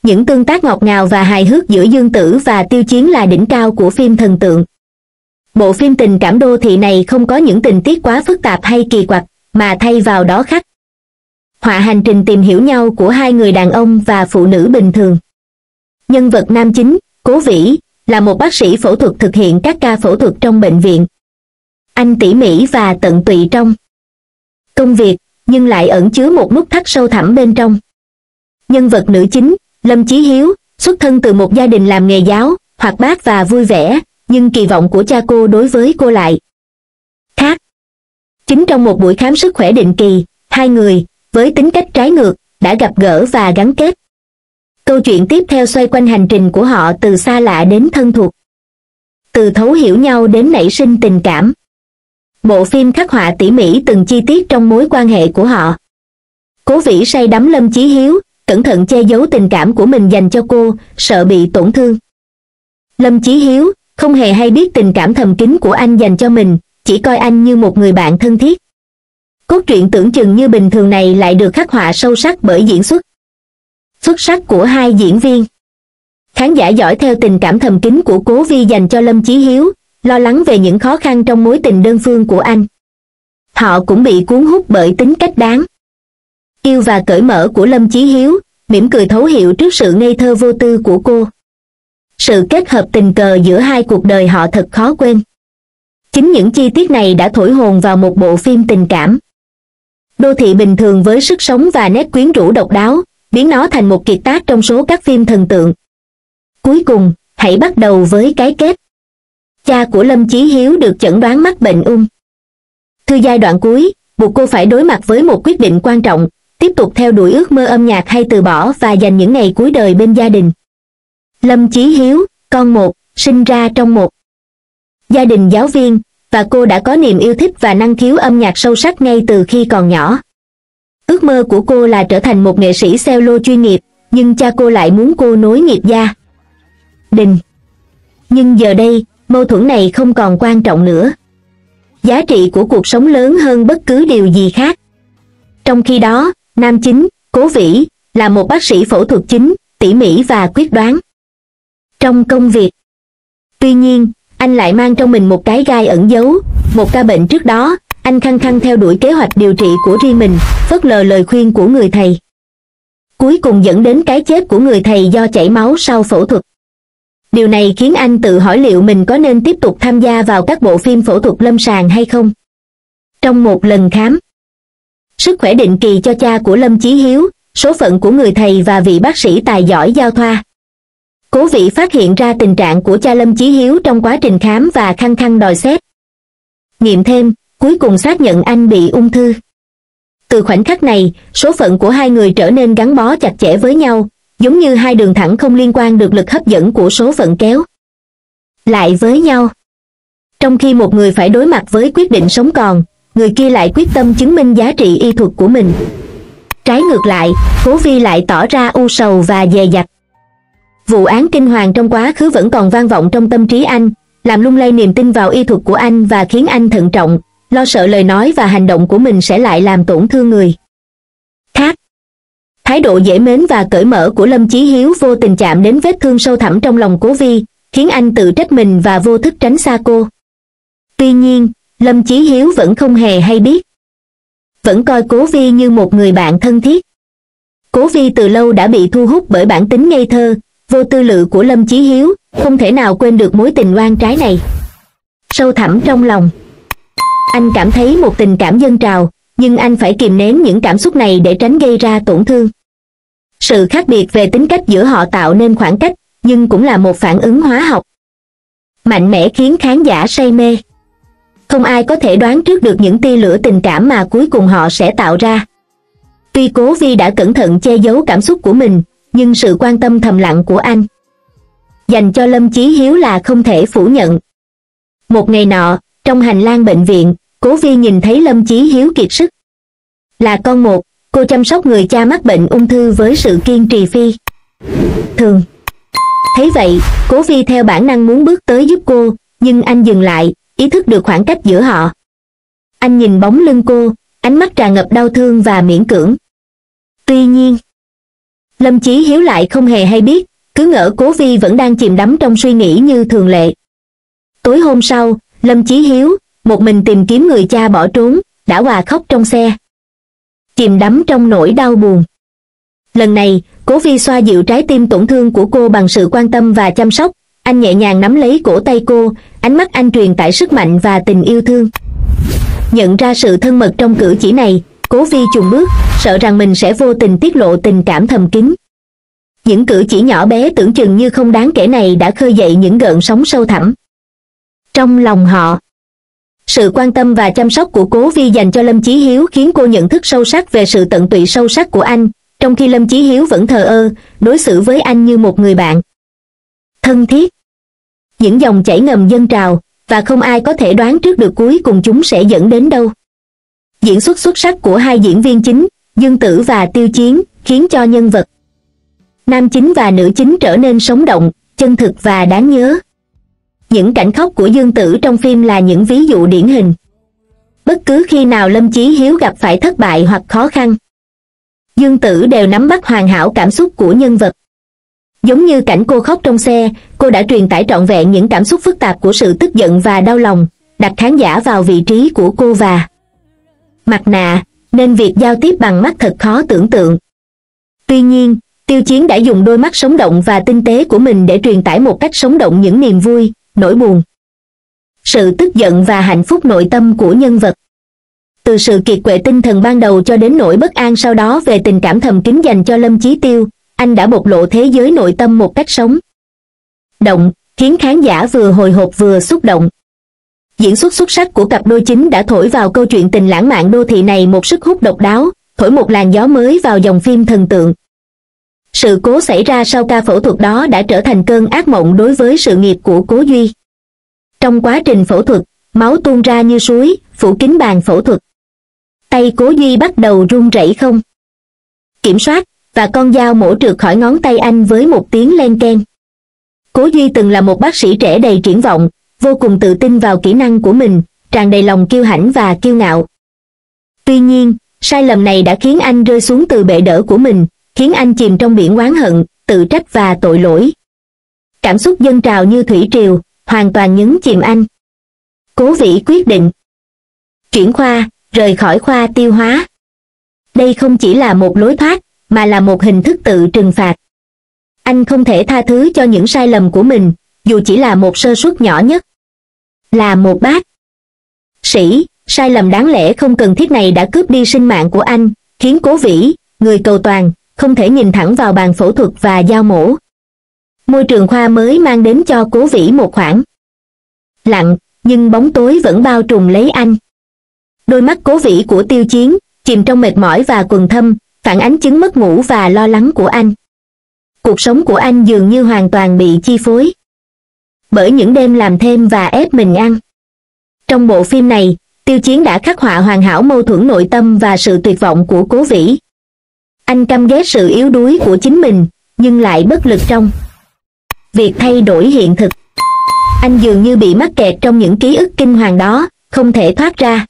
những tương tác ngọt ngào và hài hước giữa Dương Tử và Tiêu Chiến là đỉnh cao của phim thần tượng. Bộ phim tình cảm đô thị này không có những tình tiết quá phức tạp hay kỳ quặc, mà thay vào đó khắc họa hành trình tìm hiểu nhau của hai người đàn ông và phụ nữ bình thường. Nhân vật nam chính, Cố Vĩ, là một bác sĩ phẫu thuật thực hiện các ca phẫu thuật trong bệnh viện. Anh tỉ mỉ và tận tụy trong công việc, nhưng lại ẩn chứa một nút thắt sâu thẳm bên trong. Nhân vật nữ chính, Lâm Chí Hiếu, xuất thân từ một gia đình làm nghề giáo, hoạt bát và vui vẻ, nhưng kỳ vọng của cha cô đối với cô lại khác. Chính trong một buổi khám sức khỏe định kỳ, hai người, với tính cách trái ngược, đã gặp gỡ và gắn kết. Câu chuyện tiếp theo xoay quanh hành trình của họ từ xa lạ đến thân thuộc, từ thấu hiểu nhau đến nảy sinh tình cảm. Bộ phim khắc họa tỉ mỉ từng chi tiết trong mối quan hệ của họ. Cố Vĩ say đắm Lâm Chí Hiếu, cẩn thận che giấu tình cảm của mình dành cho cô, sợ bị tổn thương. Lâm Chí Hiếu không hề hay biết tình cảm thầm kín của anh dành cho mình, chỉ coi anh như một người bạn thân thiết. Cốt truyện tưởng chừng như bình thường này lại được khắc họa sâu sắc bởi diễn xuất xuất sắc của hai diễn viên. Khán giả dõi theo tình cảm thầm kín của Cố Vi dành cho Lâm Chí Hiếu, lo lắng về những khó khăn trong mối tình đơn phương của anh. Họ cũng bị cuốn hút bởi tính cách đáng yêu và cởi mở của Lâm Chí Hiếu, mỉm cười thấu hiểu trước sự ngây thơ vô tư của cô. Sự kết hợp tình cờ giữa hai cuộc đời họ thật khó quên. Chính những chi tiết này đã thổi hồn vào một bộ phim tình cảm đô thị bình thường với sức sống và nét quyến rũ độc đáo, biến nó thành một kiệt tác trong số các phim thần tượng. Cuối cùng, hãy bắt đầu với cái kết. Cha của Lâm Chí Hiếu được chẩn đoán mắc bệnh ung thư giai đoạn cuối, buộc cô phải đối mặt với một quyết định quan trọng, tiếp tục theo đuổi ước mơ âm nhạc hay từ bỏ và dành những ngày cuối đời bên gia đình. Lâm Chí Hiếu, con một, sinh ra trong một gia đình giáo viên, và cô đã có niềm yêu thích và năng khiếu âm nhạc sâu sắc ngay từ khi còn nhỏ. Ước mơ của cô là trở thành một nghệ sĩ cello chuyên nghiệp, nhưng cha cô lại muốn cô nối nghiệp gia đình. Nhưng giờ đây, mâu thuẫn này không còn quan trọng nữa. Giá trị của cuộc sống lớn hơn bất cứ điều gì khác. Trong khi đó, nam chính, Cố Vĩ, là một bác sĩ phẫu thuật chính, tỉ mỉ và quyết đoán trong công việc. Tuy nhiên, anh lại mang trong mình một cái gai ẩn giấu, một ca bệnh trước đó, anh khăng khăng theo đuổi kế hoạch điều trị của riêng mình, phớt lờ lời khuyên của người thầy. Cuối cùng dẫn đến cái chết của người thầy do chảy máu sau phẫu thuật. Điều này khiến anh tự hỏi liệu mình có nên tiếp tục tham gia vào các bộ phim phẫu thuật lâm sàng hay không. Trong một lần khám sức khỏe định kỳ cho cha của Lâm Chí Hiếu, số phận của người thầy và vị bác sĩ tài giỏi giao thoa, Cố Vĩ phát hiện ra tình trạng của cha Lâm Chí Hiếu trong quá trình khám và khăng khăng đòi xét nghiệm thêm, cuối cùng xác nhận anh bị ung thư. Từ khoảnh khắc này, số phận của hai người trở nên gắn bó chặt chẽ với nhau, giống như hai đường thẳng không liên quan được lực hấp dẫn của số phận kéo lại với nhau. Trong khi một người phải đối mặt với quyết định sống còn, người kia lại quyết tâm chứng minh giá trị y thuật của mình. Trái ngược lại, Cố Vi lại tỏ ra u sầu và dè dặt. Vụ án kinh hoàng trong quá khứ vẫn còn vang vọng trong tâm trí anh, làm lung lay niềm tin vào y thuật của anh và khiến anh thận trọng, lo sợ lời nói và hành động của mình sẽ lại làm tổn thương người khác. Thái độ dễ mến và cởi mở của Lâm Chí Hiếu vô tình chạm đến vết thương sâu thẳm trong lòng Cố Vi, khiến anh tự trách mình và vô thức tránh xa cô. Tuy nhiên, Lâm Chí Hiếu vẫn không hề hay biết, vẫn coi Cố Vi như một người bạn thân thiết. Cố Vi từ lâu đã bị thu hút bởi bản tính ngây thơ, vô tư lự của Lâm Chí Hiếu, không thể nào quên được mối tình oan trái này. Sâu thẳm trong lòng, anh cảm thấy một tình cảm dâng trào, nhưng anh phải kìm nén những cảm xúc này để tránh gây ra tổn thương. Sự khác biệt về tính cách giữa họ tạo nên khoảng cách, nhưng cũng là một phản ứng hóa học mạnh mẽ khiến khán giả say mê. Không ai có thể đoán trước được những tia lửa tình cảm mà cuối cùng họ sẽ tạo ra. Tuy Cố Vi đã cẩn thận che giấu cảm xúc của mình, nhưng sự quan tâm thầm lặng của anh dành cho Lâm Chí Hiếu là không thể phủ nhận. Một ngày nọ, trong hành lang bệnh viện, Cố Vi nhìn thấy Lâm Chí Hiếu kiệt sức. Là con một, cô chăm sóc người cha mắc bệnh ung thư với sự kiên trì phi thường. Thấy vậy, Cố Vi theo bản năng muốn bước tới giúp cô, nhưng anh dừng lại, ý thức được khoảng cách giữa họ. Anh nhìn bóng lưng cô, ánh mắt tràn ngập đau thương và miễn cưỡng. Tuy nhiên, Lâm Chí Hiếu lại không hề hay biết, cứ ngỡ Cố Vi vẫn đang chìm đắm trong suy nghĩ như thường lệ. Tối hôm sau, Lâm Chí Hiếu, một mình tìm kiếm người cha bỏ trốn, đã òa khóc trong xe. Chìm đắm trong nỗi đau buồn. Lần này, Cố Vi xoa dịu trái tim tổn thương của cô bằng sự quan tâm và chăm sóc. Anh nhẹ nhàng nắm lấy cổ tay cô, ánh mắt anh truyền tải sức mạnh và tình yêu thương. Nhận ra sự thân mật trong cử chỉ này, Cố Vi chùn bước, sợ rằng mình sẽ vô tình tiết lộ tình cảm thầm kín. Những cử chỉ nhỏ bé tưởng chừng như không đáng kể này đã khơi dậy những gợn sóng sâu thẳm trong lòng họ. Sự quan tâm và chăm sóc của Cố Vi dành cho Lâm Chí Hiếu khiến cô nhận thức sâu sắc về sự tận tụy sâu sắc của anh, trong khi Lâm Chí Hiếu vẫn thờ ơ, đối xử với anh như một người bạn thân thiết. Những dòng chảy ngầm dâng trào, và không ai có thể đoán trước được cuối cùng chúng sẽ dẫn đến đâu. Diễn xuất xuất sắc của hai diễn viên chính, Dương Tử và Tiêu Chiến, khiến cho nhân vật nam chính và nữ chính trở nên sống động, chân thực và đáng nhớ. Những cảnh khóc của Dương Tử trong phim là những ví dụ điển hình. Bất cứ khi nào Lâm Chí Hiếu gặp phải thất bại hoặc khó khăn, Dương Tử đều nắm bắt hoàn hảo cảm xúc của nhân vật. Giống như cảnh cô khóc trong xe, cô đã truyền tải trọn vẹn những cảm xúc phức tạp của sự tức giận và đau lòng, đặt khán giả vào vị trí của cô và mặt nạ, nên việc giao tiếp bằng mắt thật khó tưởng tượng. Tuy nhiên, Tiêu Chiến đã dùng đôi mắt sống động và tinh tế của mình để truyền tải một cách sống động những niềm vui, nỗi buồn, sự tức giận và hạnh phúc nội tâm của nhân vật. Từ sự kiệt quệ tinh thần ban đầu cho đến nỗi bất an sau đó về tình cảm thầm kín dành cho Lâm Chí Tiêu, anh đã bộc lộ thế giới nội tâm một cách sống động, khiến khán giả vừa hồi hộp vừa xúc động. Diễn xuất xuất sắc của cặp đôi chính đã thổi vào câu chuyện tình lãng mạn đô thị này một sức hút độc đáo, thổi một làn gió mới vào dòng phim thần tượng. Sự cố xảy ra sau ca phẫu thuật đó đã trở thành cơn ác mộng đối với sự nghiệp của Cố Duy. Trong quá trình phẫu thuật, máu tuôn ra như suối, phủ kín bàn phẫu thuật. Tay Cố Duy bắt đầu run rẩy không kiểm soát, và con dao mổ trượt khỏi ngón tay anh với một tiếng len keng. Cố Duy từng là một bác sĩ trẻ đầy triển vọng, vô cùng tự tin vào kỹ năng của mình, tràn đầy lòng kiêu hãnh và kiêu ngạo. Tuy nhiên, sai lầm này đã khiến anh rơi xuống từ bệ đỡ của mình, khiến anh chìm trong biển oán hận, tự trách và tội lỗi. Cảm xúc dâng trào như thủy triều, hoàn toàn nhấn chìm anh. Cố Vĩ quyết định chuyển khoa, rời khỏi khoa tiêu hóa. Đây không chỉ là một lối thoát, mà là một hình thức tự trừng phạt. Anh không thể tha thứ cho những sai lầm của mình, dù chỉ là một sơ suất nhỏ nhất. Là một bác sĩ, sai lầm đáng lẽ không cần thiết này đã cướp đi sinh mạng của anh, khiến Cố Vĩ, người cầu toàn, không thể nhìn thẳng vào bàn phẫu thuật và dao mổ. Môi trường khoa mới mang đến cho Cố Vĩ một khoảng lặng, nhưng bóng tối vẫn bao trùm lấy anh. Đôi mắt Cố Vĩ của Tiêu Chiến, chìm trong mệt mỏi và quầng thâm, phản ánh chứng mất ngủ và lo lắng của anh. Cuộc sống của anh dường như hoàn toàn bị chi phối bởi những đêm làm thêm và ép mình ăn. Trong bộ phim này, Tiêu Chiến đã khắc họa hoàn hảo mâu thuẫn nội tâm và sự tuyệt vọng của Cố Vĩ. Anh căm ghét sự yếu đuối của chính mình, nhưng lại bất lực trong việc thay đổi hiện thực. Anh dường như bị mắc kẹt trong những ký ức kinh hoàng đó, không thể thoát ra.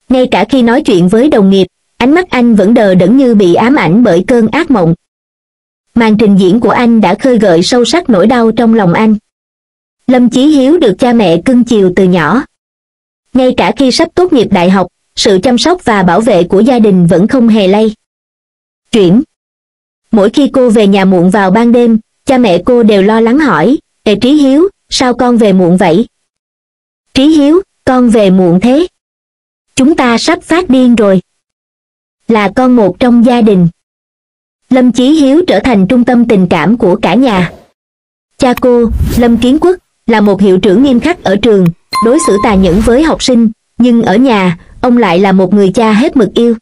Ngay cả khi nói chuyện với đồng nghiệp, ánh mắt anh vẫn đờ đẫn như bị ám ảnh bởi cơn ác mộng. Màn trình diễn của anh đã khơi gợi sâu sắc nỗi đau trong lòng anh. Lâm Chí Hiếu được cha mẹ cưng chiều từ nhỏ. Ngay cả khi sắp tốt nghiệp đại học, sự chăm sóc và bảo vệ của gia đình vẫn không hề lay chuyển. Mỗi khi cô về nhà muộn vào ban đêm, cha mẹ cô đều lo lắng hỏi, "Ê Trí Hiếu, sao con về muộn vậy?" "Trí Hiếu, con về muộn thế? Chúng ta sắp phát điên rồi." Là con một trong gia đình, Lâm Chí Hiếu trở thành trung tâm tình cảm của cả nhà. Cha cô, Lâm Kiến Quốc, là một hiệu trưởng nghiêm khắc ở trường, đối xử tàn nhẫn với học sinh, nhưng ở nhà, ông lại là một người cha hết mực yêu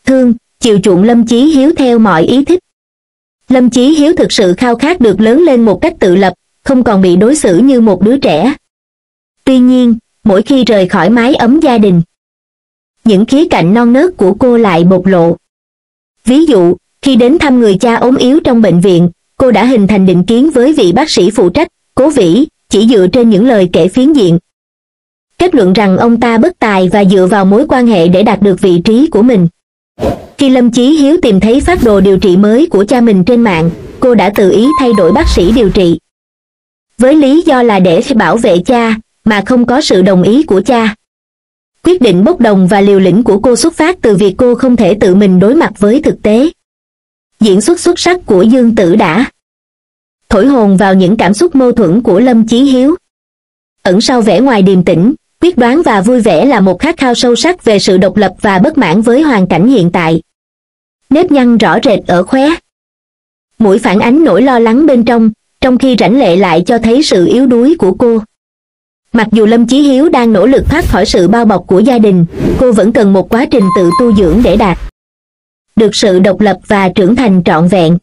thương, chiều chuộng Lâm Chí Hiếu theo mọi ý thích. Lâm Chí Hiếu thực sự khao khát được lớn lên một cách tự lập, không còn bị đối xử như một đứa trẻ. Tuy nhiên, mỗi khi rời khỏi mái ấm gia đình, những khía cạnh non nớt của cô lại bộc lộ. Ví dụ, khi đến thăm người cha ốm yếu trong bệnh viện, cô đã hình thành định kiến với vị bác sĩ phụ trách, Cố Vĩ, chỉ dựa trên những lời kể phiến diện. Kết luận rằng ông ta bất tài và dựa vào mối quan hệ để đạt được vị trí của mình. Khi Lâm Chí Hiếu tìm thấy phác đồ điều trị mới của cha mình trên mạng, cô đã tự ý thay đổi bác sĩ điều trị. Với lý do là để bảo vệ cha, mà không có sự đồng ý của cha. Quyết định bốc đồng và liều lĩnh của cô xuất phát từ việc cô không thể tự mình đối mặt với thực tế. Diễn xuất xuất sắc của Dương Tử đã thổi hồn vào những cảm xúc mâu thuẫn của Lâm Chí Hiếu. Ẩn sau vẻ ngoài điềm tĩnh, quyết đoán và vui vẻ là một khát khao sâu sắc về sự độc lập và bất mãn với hoàn cảnh hiện tại. Nếp nhăn rõ rệt ở khóe mũi phản ánh nỗi lo lắng bên trong khi rãnh lệ lại cho thấy sự yếu đuối của cô. Mặc dù Lâm Chí Hiếu đang nỗ lực thoát khỏi sự bao bọc của gia đình, cô vẫn cần một quá trình tự tu dưỡng để đạt được sự độc lập và trưởng thành trọn vẹn.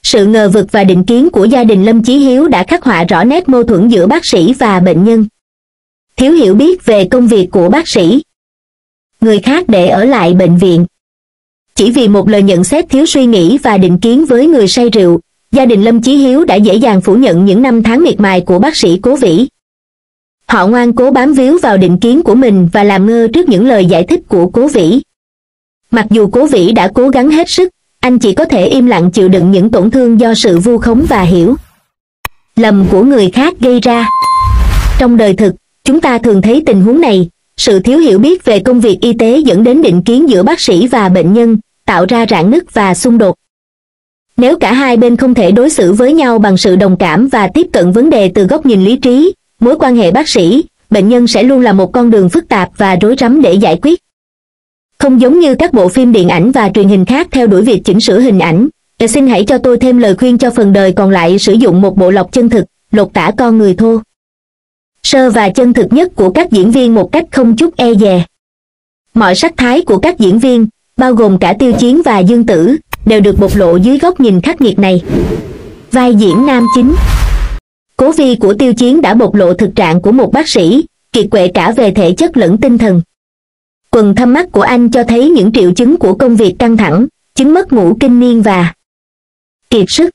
Sự ngờ vực và định kiến của gia đình Lâm Chí Hiếu đã khắc họa rõ nét mâu thuẫn giữa bác sĩ và bệnh nhân. Thiếu hiểu biết về công việc của bác sĩ. Người khác để ở lại bệnh viện. Chỉ vì một lời nhận xét thiếu suy nghĩ và định kiến với người say rượu, gia đình Lâm Chí Hiếu đã dễ dàng phủ nhận những năm tháng miệt mài của bác sĩ Cố Vĩ. Họ ngoan cố bám víu vào định kiến của mình và làm ngơ trước những lời giải thích của Cố Vĩ. Mặc dù Cố Vĩ đã cố gắng hết sức, anh chỉ có thể im lặng chịu đựng những tổn thương do sự vu khống và hiểu lầm của người khác gây ra. Trong đời thực, chúng ta thường thấy tình huống này, sự thiếu hiểu biết về công việc y tế dẫn đến định kiến giữa bác sĩ và bệnh nhân, tạo ra rạn nứt và xung đột. Nếu cả hai bên không thể đối xử với nhau bằng sự đồng cảm và tiếp cận vấn đề từ góc nhìn lý trí, mối quan hệ bác sĩ, bệnh nhân sẽ luôn là một con đường phức tạp và rối rắm để giải quyết. Không giống như các bộ phim điện ảnh và truyền hình khác theo đuổi việc chỉnh sửa hình ảnh, xin hãy cho tôi thêm lời khuyên cho phần đời còn lại sử dụng một bộ lọc chân thực, lột tả con người thô sơ và chân thực nhất của các diễn viên một cách không chút e dè. Mọi sắc thái của các diễn viên, bao gồm cả Tiêu Chiến và Dương Tử, đều được bộc lộ dưới góc nhìn khắc nghiệt này. Vai diễn nam chính Cố Vi của Tiêu Chiến đã bộc lộ thực trạng của một bác sĩ, kiệt quệ cả về thể chất lẫn tinh thần. Quầng thâm mắt của anh cho thấy những triệu chứng của công việc căng thẳng, chứng mất ngủ kinh niên và kiệt sức.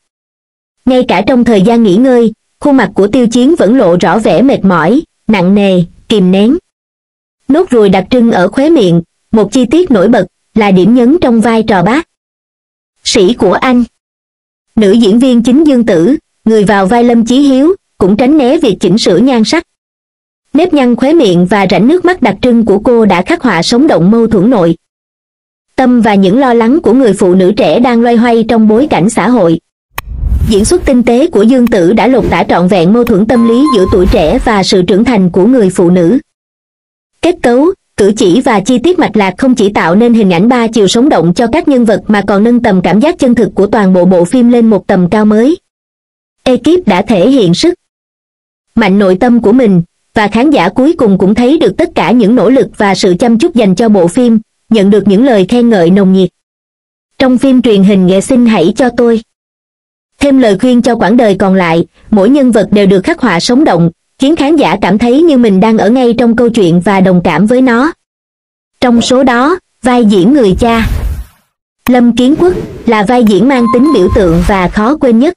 Ngay cả trong thời gian nghỉ ngơi, khuôn mặt của Tiêu Chiến vẫn lộ rõ vẻ mệt mỏi, nặng nề, kìm nén. Nốt ruồi đặc trưng ở khóe miệng, một chi tiết nổi bật, là điểm nhấn trong vai trò bác sĩ của anh. Nữ diễn viên chính Dương Tử, người vào vai Lâm Chí Hiếu, cũng tránh né việc chỉnh sửa nhan sắc. Nếp nhăn khóe miệng và rãnh nước mắt đặc trưng của cô đã khắc họa sống động mâu thuẫn nội tâm và những lo lắng của người phụ nữ trẻ đang loay hoay trong bối cảnh xã hội. Diễn xuất tinh tế của Dương Tử đã lột tả trọn vẹn mâu thuẫn tâm lý giữa tuổi trẻ và sự trưởng thành của người phụ nữ. Kết cấu, cử chỉ và chi tiết mạch lạc không chỉ tạo nên hình ảnh ba chiều sống động cho các nhân vật mà còn nâng tầm cảm giác chân thực của toàn bộ bộ phim lên một tầm cao mới. Ekip đã thể hiện sức mạnh nội tâm của mình, và khán giả cuối cùng cũng thấy được tất cả những nỗ lực và sự chăm chút dành cho bộ phim, nhận được những lời khen ngợi nồng nhiệt. Trong phim truyền hình Nghệ Sinh Hãy Cho Tôi thêm lời khuyên cho quãng đời còn lại, mỗi nhân vật đều được khắc họa sống động, khiến khán giả cảm thấy như mình đang ở ngay trong câu chuyện và đồng cảm với nó. Trong số đó, vai diễn người cha Lâm Kiến Quốc là vai diễn mang tính biểu tượng và khó quên nhất.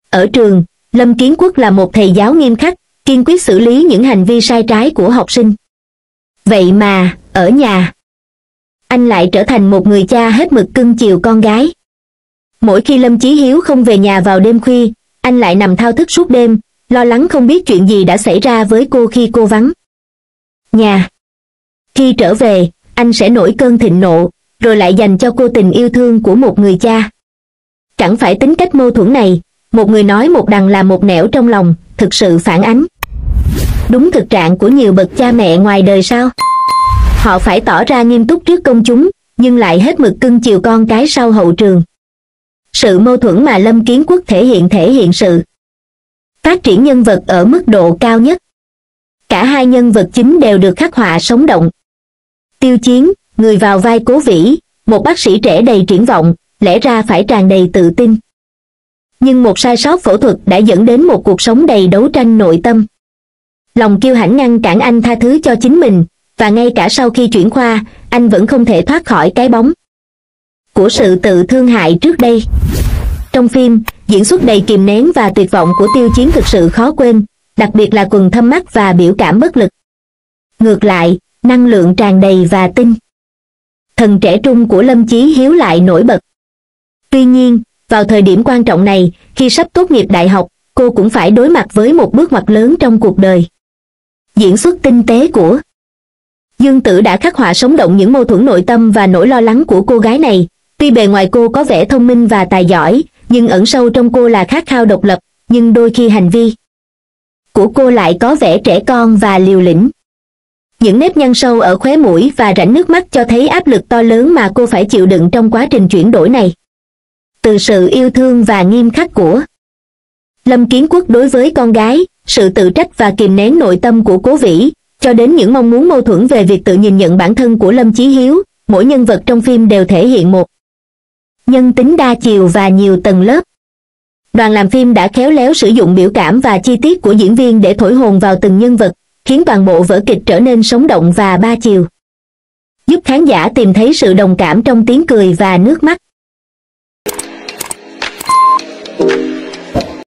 Ở trường, Lâm Kiến Quốc là một thầy giáo nghiêm khắc, kiên quyết xử lý những hành vi sai trái của học sinh. Vậy mà, ở nhà, anh lại trở thành một người cha hết mực cưng chiều con gái. Mỗi khi Lâm Chí Hiếu không về nhà vào đêm khuya, anh lại nằm thao thức suốt đêm, lo lắng không biết chuyện gì đã xảy ra với cô khi cô vắng nhà. Khi trở về, anh sẽ nổi cơn thịnh nộ, rồi lại dành cho cô tình yêu thương của một người cha. Chẳng phải tính cách mâu thuẫn này, một người nói một đằng làm một nẻo trong lòng, thực sự phản ánh đúng thực trạng của nhiều bậc cha mẹ ngoài đời sao? Họ phải tỏ ra nghiêm túc trước công chúng, nhưng lại hết mực cưng chiều con cái sau hậu trường. Sự mâu thuẫn mà Lâm Kiến Quốc thể hiện sự phát triển nhân vật ở mức độ cao nhất. Cả hai nhân vật chính đều được khắc họa sống động. Tiêu Chiến, người vào vai Cố Vĩ, một bác sĩ trẻ đầy triển vọng, lẽ ra phải tràn đầy tự tin. Nhưng một sai sót phẫu thuật đã dẫn đến một cuộc sống đầy đấu tranh nội tâm. Lòng kiêu hãnh ngăn cản anh tha thứ cho chính mình, và ngay cả sau khi chuyển khoa, anh vẫn không thể thoát khỏi cái bóng của sự tự thương hại trước đây. Trong phim, diễn xuất đầy kìm nén và tuyệt vọng của Tiêu Chiến thực sự khó quên, đặc biệt là quầng thâm mắt và biểu cảm bất lực. Ngược lại, năng lượng tràn đầy và tinh thần trẻ trung của Lâm Chí Hiếu lại nổi bật. Tuy nhiên, vào thời điểm quan trọng này, khi sắp tốt nghiệp đại học, cô cũng phải đối mặt với một bước ngoặt lớn trong cuộc đời. Diễn xuất tinh tế của Dương Tử đã khắc họa sống động những mâu thuẫn nội tâm và nỗi lo lắng của cô gái này. Tuy bề ngoài cô có vẻ thông minh và tài giỏi, nhưng ẩn sâu trong cô là khát khao độc lập, nhưng đôi khi hành vi của cô lại có vẻ trẻ con và liều lĩnh. Những nếp nhăn sâu ở khóe mũi và rãnh nước mắt cho thấy áp lực to lớn mà cô phải chịu đựng trong quá trình chuyển đổi này. Từ sự yêu thương và nghiêm khắc của Lâm Kiến Quốc đối với con gái, sự tự trách và kìm nén nội tâm của Cố Vĩ, cho đến những mong muốn mâu thuẫn về việc tự nhìn nhận bản thân của Lâm Chí Hiếu, mỗi nhân vật trong phim đều thể hiện một nhân tính đa chiều và nhiều tầng lớp. Đoàn làm phim đã khéo léo sử dụng biểu cảm và chi tiết của diễn viên để thổi hồn vào từng nhân vật, khiến toàn bộ vở kịch trở nên sống động và ba chiều, giúp khán giả tìm thấy sự đồng cảm trong tiếng cười và nước mắt.